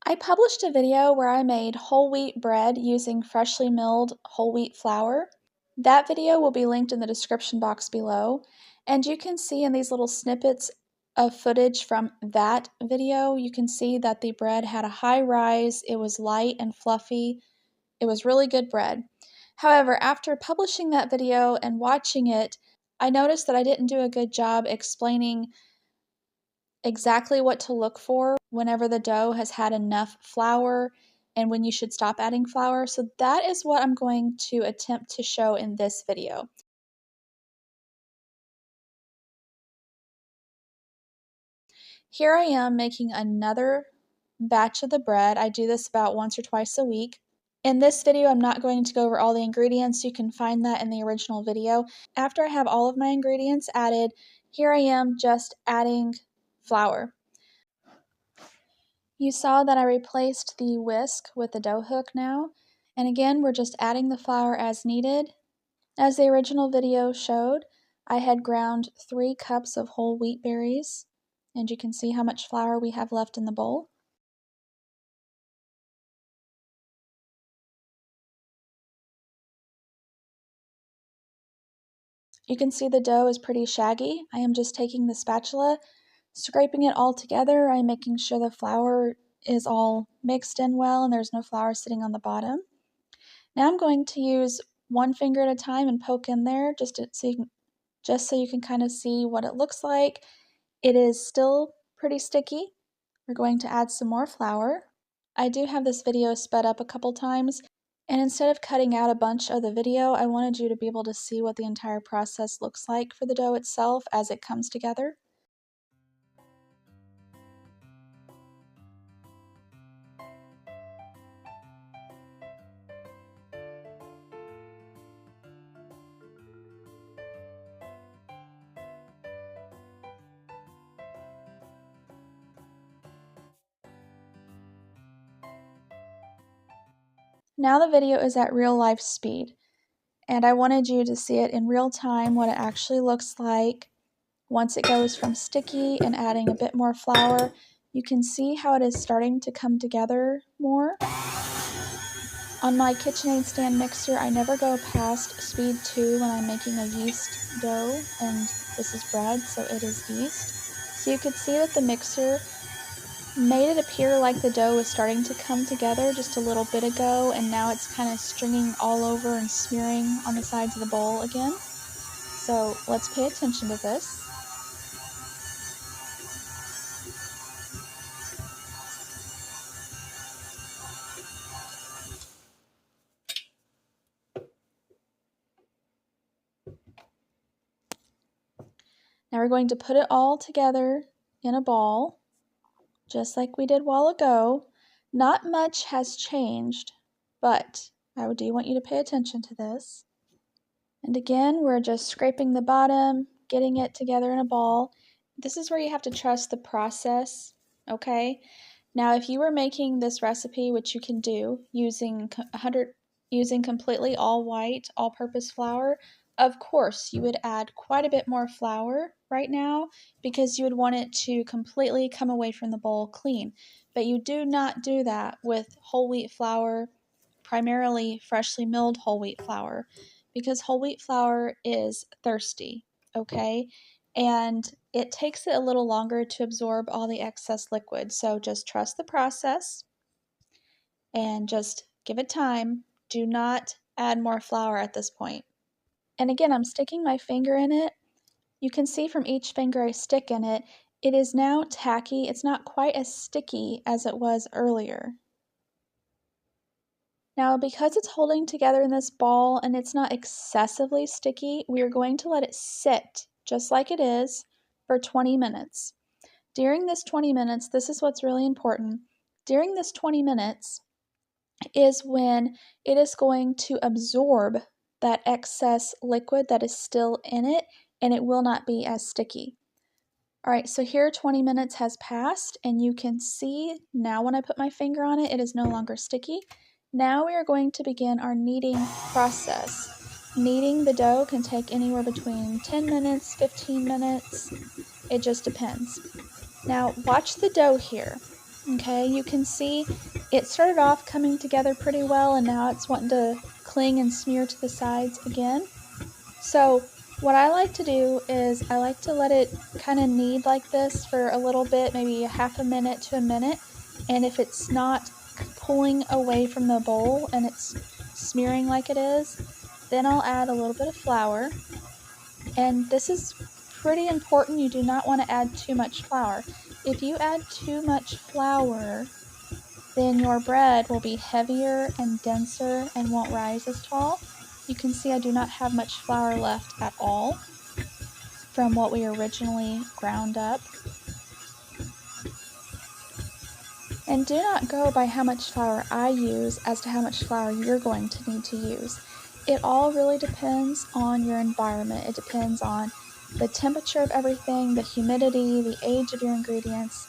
I published a video where I made whole wheat bread using freshly milled whole wheat flour. That video will be linked in the description box below, and you can see in these little snippets of footage from that video, you can see that the bread had a high rise, it was light and fluffy, it was really good bread. However, after publishing that video and watching it, I noticed that I didn't do a good job explaining exactly what to look for whenever the dough has had enough flour and when you should stop adding flour. So that is what I'm going to attempt to show in this video. Here I am making another batch of the bread. I do this about once or twice a week. In this video, I'm not going to go over all the ingredients. You can find that in the original video. After I have all of my ingredients added, here I am just adding flour. You saw that I replaced the whisk with the dough hook now. And again, we're just adding the flour as needed. As the original video showed, I had ground 3 cups of whole wheat berries, and you can see how much flour we have left in the bowl. You can see the dough is pretty shaggy. I am just taking the spatula, scraping it all together. I'm making sure the flour is all mixed in well and there's no flour sitting on the bottom. Now I'm going to use one finger at a time and poke in there just so you can kind of see what it looks like. It is still pretty sticky. We're going to add some more flour. I do have this video sped up a couple times, and instead of cutting out a bunch of the video, I wanted you to be able to see what the entire process looks like for the dough itself as it comes together. Now the video is at real life speed, and I wanted you to see it in real time, what it actually looks like. Once it goes from sticky and adding a bit more flour, you can see how it is starting to come together more. On my KitchenAid stand mixer, I never go past speed 2 when I'm making a yeast dough, and this is bread, so it is yeast. So you could see that the mixer made it appear like the dough was starting to come together just a little bit ago, and now it's kind of stringing all over and smearing on the sides of the bowl again. So let's pay attention to this. Now we're going to put it all together in a ball, just like we did a while ago. Not much has changed, but I do want you to pay attention to this. And again, we're just scraping the bottom, getting it together in a ball. This is where you have to trust the process, okay? Now, if you were making this recipe, which you can do using completely all white, all-purpose flour, of course, you would add quite a bit more flour right now because you would want it to completely come away from the bowl clean. But you do not do that with whole wheat flour, primarily freshly milled whole wheat flour, because whole wheat flour is thirsty, okay? And it takes it a little longer to absorb all the excess liquid. So just trust the process and just give it time. Do not add more flour at this point. And again, I'm sticking my finger in it. You can see from each finger I stick in it, it is now tacky. It's not quite as sticky as it was earlier. Now, because it's holding together in this ball and it's not excessively sticky, we are going to let it sit just like it is for 20 minutes. During this 20 minutes, this is what's really important. During this 20 minutes is when it is going to absorb that excess liquid that is still in it, and it will not be as sticky. All right, so here 20 minutes has passed, and you can see now when I put my finger on it, it is no longer sticky. Now we are going to begin our kneading process. Kneading the dough can take anywhere between 10 minutes, 15 minutes. It just depends. Now watch the dough here. Okay, you can see it started off coming together pretty well, and now it's wanting to cling and smear to the sides again. So what I like to do is I like to let it kind of knead like this for a little bit, maybe a half a minute to a minute, and if it's not pulling away from the bowl and it's smearing like it is, then I'll add a little bit of flour. And this is pretty important. You do not want to add too much flour. If you add too much flour, then your bread will be heavier and denser and won't rise as tall. You can see I do not have much flour left at all from what we originally ground up. And do not go by how much flour I use as to how much flour you're going to need to use. It all really depends on your environment. It depends on the temperature of everything, the humidity, the age of your ingredients,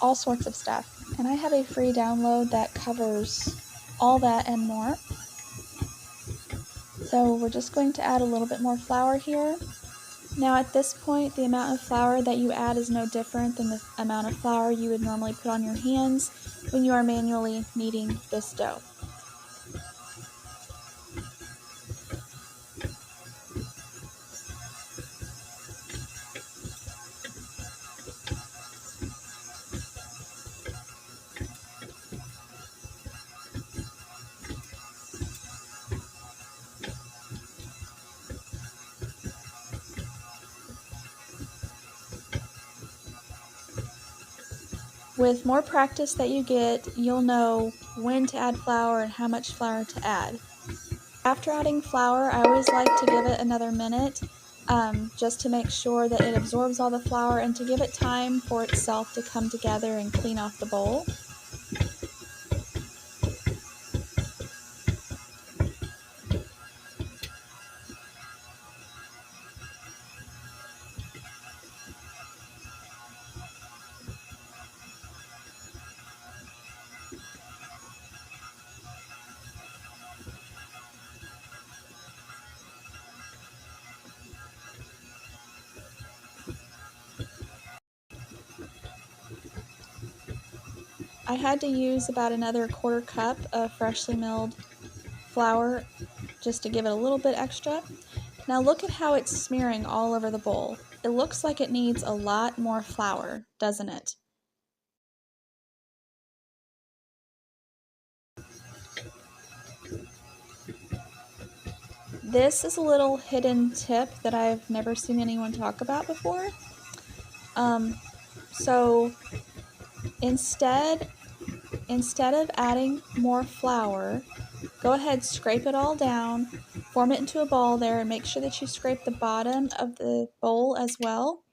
all sorts of stuff. And I have a free download that covers all that and more. So we're just going to add a little bit more flour here. Now at this point, the amount of flour that you add is no different than the amount of flour you would normally put on your hands when you are manually kneading this dough. With more practice that you get, you'll know when to add flour and how much flour to add. After adding flour, I always like to give it another minute just to make sure that it absorbs all the flour and to give it time for itself to come together and clean off the bowl. I had to use about another quarter cup of freshly milled flour just to give it a little bit extra. Now look at how it's smearing all over the bowl. It looks like it needs a lot more flour, doesn't it? This is a little hidden tip that I've never seen anyone talk about before. So instead of adding more flour, go ahead, scrape it all down, form it into a ball there, and make sure that you scrape the bottom of the bowl as well,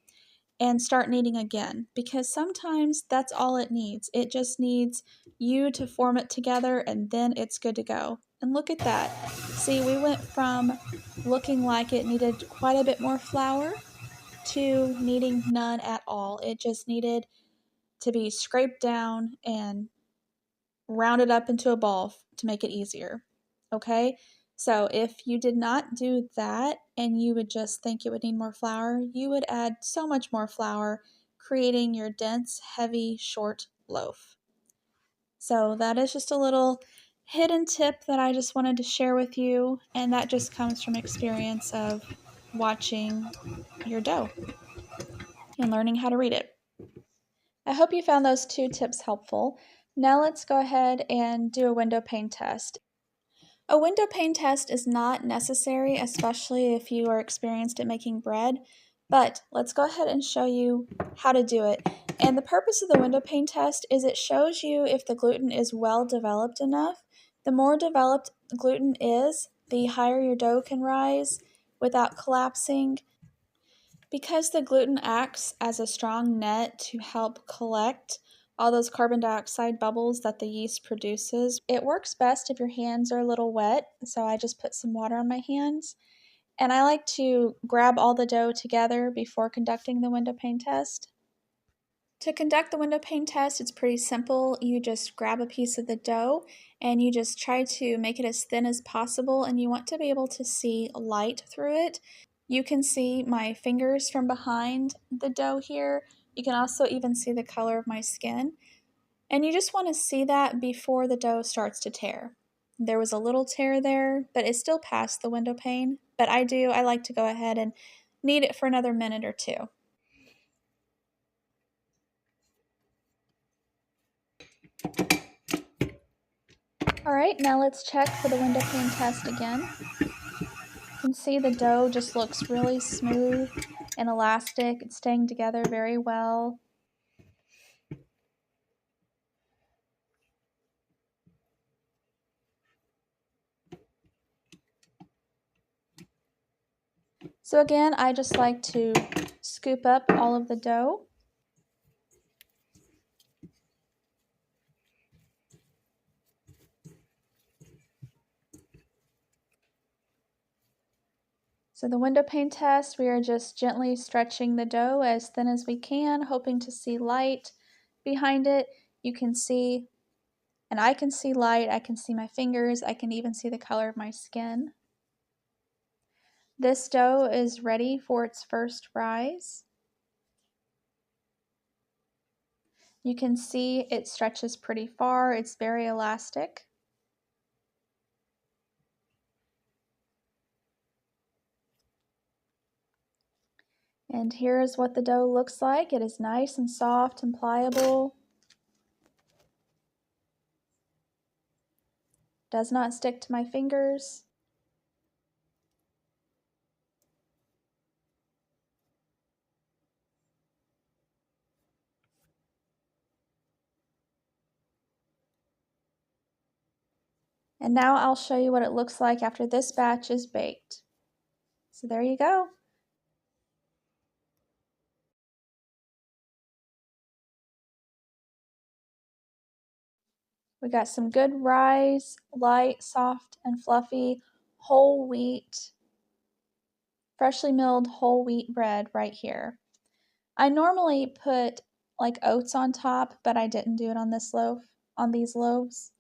and start kneading again, because sometimes that's all it needs. It just needs you to form it together and then it's good to go. And look at that. See, we went from looking like it needed quite a bit more flour to needing none at all. It just needed to be scraped down and rounded up into a ball to make it easier. Okay? So if you did not do that and you would just think it would need more flour, you would add so much more flour, creating your dense, heavy, short loaf. So that is just a little hidden tip that I just wanted to share with you, and that just comes from experience of watching your dough and learning how to read it. I hope you found those 2 tips helpful. Now let's go ahead and do a window pane test. A window pane test is not necessary, especially if you are experienced at making bread, but let's go ahead and show you how to do it. And the purpose of the window pane test is it shows you if the gluten is well developed enough. The more developed the gluten is, the higher your dough can rise without collapsing. Because the gluten acts as a strong net to help collect all those carbon dioxide bubbles that the yeast produces, it works best if your hands are a little wet, so I just put some water on my hands. And I like to grab all the dough together before conducting the window pane test. To conduct the window pane test, it's pretty simple. You just grab a piece of the dough and you just try to make it as thin as possible, and you want to be able to see light through it. You can see my fingers from behind the dough here. You can also even see the color of my skin. And you just want to see that before the dough starts to tear. There was a little tear there, but it still passed the window pane. But I like to go ahead and knead it for another minute or two. All right, now let's check for the window pane test again. You can see the dough just looks really smooth and elastic. It's staying together very well. So again, I just like to scoop up all of the dough. So the window pane test, we are just gently stretching the dough as thin as we can, hoping to see light behind it. You can see, and I can see light, I can see my fingers, I can even see the color of my skin. This dough is ready for its first rise. You can see it stretches pretty far, it's very elastic. And here is what the dough looks like. It is nice and soft and pliable. Does not stick to my fingers. And now I'll show you what it looks like after this batch is baked. So there you go. We got some good rise, light, soft, and fluffy whole wheat, freshly milled whole wheat bread right here. I normally put like oats on top, but I didn't do it on this loaf, on these loaves.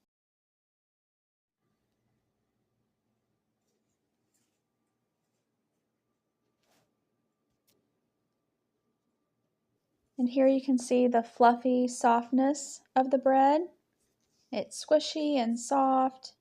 And here you can see the fluffy softness of the bread. It's squishy and soft.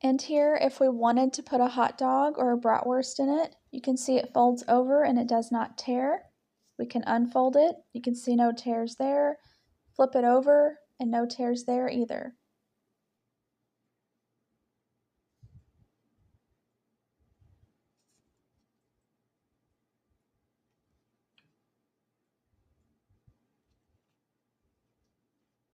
And here, if we wanted to put a hot dog or a bratwurst in it, you can see it folds over and it does not tear. We can unfold it. You can see no tears there. Flip it over and no tears there either.